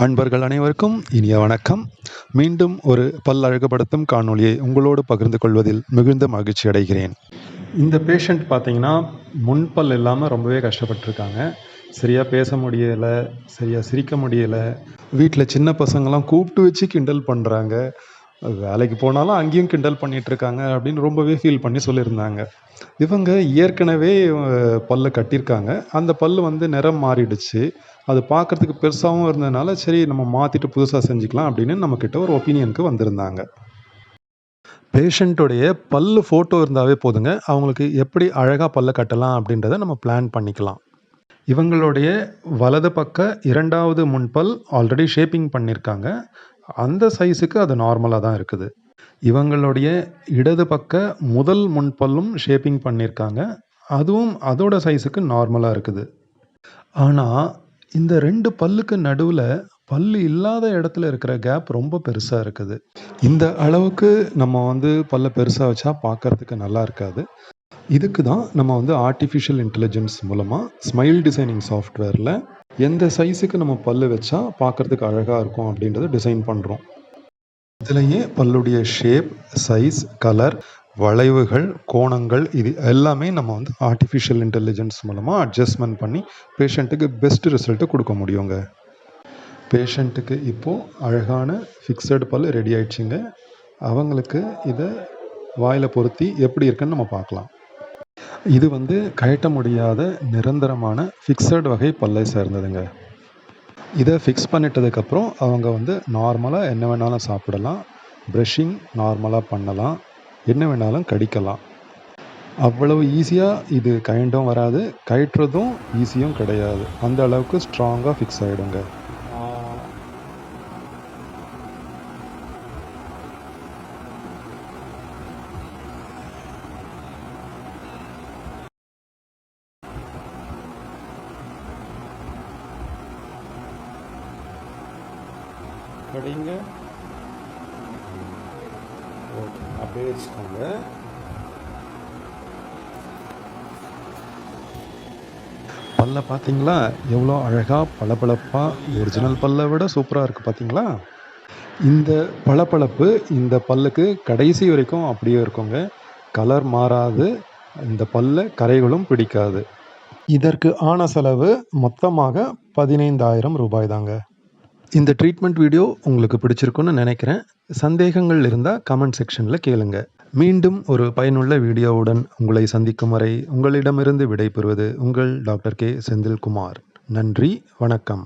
அன்பர்கள் அனைவருக்கும் இனிய வணக்கம். மீண்டும் ஒரு பல் அழகுபடுத்தும் காணொளியை உங்களோடு பகிர்ந்து கொள்வதில் மிகுந்த மகிழ்ச்சி அடைகிறேன். இந்த பேஷண்ட் பார்த்தீங்கன்னா முன்பல் இல்லாமல் ரொம்பவே கஷ்டப்பட்டிருக்காங்க. சரியாக பேச முடியலை, சரியாக சிரிக்க முடியலை. வீட்டில் சின்ன பசங்களாம் கூப்பிட்டு வச்சு கிண்டல் பண்ணுறாங்க. வேலைக்கு போனாலும் அங்கேயும் கிண்டல் பண்ணிட்டு இருக்காங்க அப்படின்னு ரொம்பவே ஃபீல் பண்ணி சொல்லியிருந்தாங்க. இவங்க ஏற்கனவே பல்ல கட்டியிருக்காங்க. அந்த பல்லு நிறம் மாறிடுச்சு. அது பார்க்கறதுக்கு பெருசாவும் இருந்ததுனால, சரி நம்ம மாத்திட்டு புதுசா செஞ்சுக்கலாம் அப்படின்னு நம்மகிட்ட ஒரு ஒப்பீனியனுக்கு வந்திருந்தாங்க. பேஷண்ட்டுடைய பல்லு ஃபோட்டோ இருந்தாவே போதுங்க. அவங்களுக்கு எப்படி அழகா பல்ல கட்டலாம் அப்படின்றத நம்ம பிளான் பண்ணிக்கலாம். இவங்களுடைய வலது பக்க 2வது முன்பல் ஆல்ரெடி ஷேப்பிங் பண்ணியிருக்காங்க. அந்த சைஸுக்கு அது நார்மலா தான் இருக்குது. இவங்களுடைய இடது பக்க முதல் முன்பல்லும் ஷேப்பிங் பண்ணியிருக்காங்க. அதுவும் அதோட சைஸுக்கு நார்மலா இருக்குது. ஆனா, இந்த 2 பல்லுக்கு நடுவுல, பல்லு இல்லாத இடத்துல இருக்கிற கேப் ரொம்ப பெருசா இருக்குது. இந்த அளவுக்கு நம்ம பல்ல பெருசா வச்சா பார்க்கறதுக்கு நல்லா இருக்காது. இதுக்கு தான் நம்ம ஆர்ட்டிஃபிஷியல் இன்டெலிஜென்ஸ் மூலமா ஸ்மைல் டிசைனிங் சாஃப்ட்வேர்ல எந்த சைஸுக்கு நம்ம பல்லு வச்சா பார்க்கறதுக்கு அழகா இருக்கும் அப்படின்றத டிசைன் பண்றோம். இதுலயே பல்லுடைய ஷேப், சைஸ், கலர், வளைவுகள், கோணங்கள் இது எல்லாமே நம்ம ஆர்ட்டிஃபிஷியல் இன்டெலிஜென்ஸ் மூலமா அட்ஜஸ்ட்மென்ட் பண்ணி பேஷண்ட்டுக்கு பெஸ்ட் ரிசல்ட் கொடுக்க முடியுங்க. பேஷண்ட்டுக்கு இப்போ அழகான ஃபிக்ஸட் பல் ரெடி ஆயிடுச்சுங்க. அவங்களுக்கு இதை வாயில பொருத்தி எப்படி இருக்குன்னு நம்ம பார்க்கலாம். இது கழட்ட முடியாத நிரந்தரமான ஃபிக்ஸட் வகை பல்லை சேர்ந்ததுங்க. இதை ஃபிக்ஸ் பண்ணிட்டதுக்கப்புறம் அவங்க நார்மலாக என்ன வேணாலும் சாப்பிடலாம், ப்ரஷிங் நார்மலாக பண்ணலாம், என்ன வேணாலும் கடிக்கலாம். அவ்வளவு ஈஸியாக இது கழண்டும் வராது, கழட்டுறதும் ஈஸியும் கிடையாது. அந்த அளவுக்கு ஸ்ட்ராங்காக ஃபிக்ஸ் ஆகிடுங்க. கடிங்க. ஓகே, அப்படியே வச்சுக்கோங்க. பல்ல பார்த்தீங்களா எவ்வளோ அழகாக பளபளப்பாக ஒரிஜினல் பல்லை விட சூப்பராக இருக்குது பார்த்தீங்களா? இந்த பளபளப்பு இந்த பல்லுக்கு கடைசி வரைக்கும் அப்படியே இருக்குங்க. கலர் மாறாது, இந்த பல்ல கரைகளும் பிடிக்காது. இதற்கு ஆன செலவு மொத்தமாக 15,000 ரூபாய் தாங்க. இந்த ட்ரீட்மெண்ட் வீடியோ உங்களுக்கு பிடிச்சிருக்குன்னு நினைக்கிறேன். சந்தேகங்கள் இருந்தால் கமெண்ட் செக்ஷனில் கேளுங்க. மீண்டும் ஒரு பயனுள்ள வீடியோவுடன் உங்களை சந்திக்கும் வரை உங்களிடமிருந்து விடைபெறுவது உங்கள் டாக்டர் கே செந்தில்குமார். நன்றி, வணக்கம்.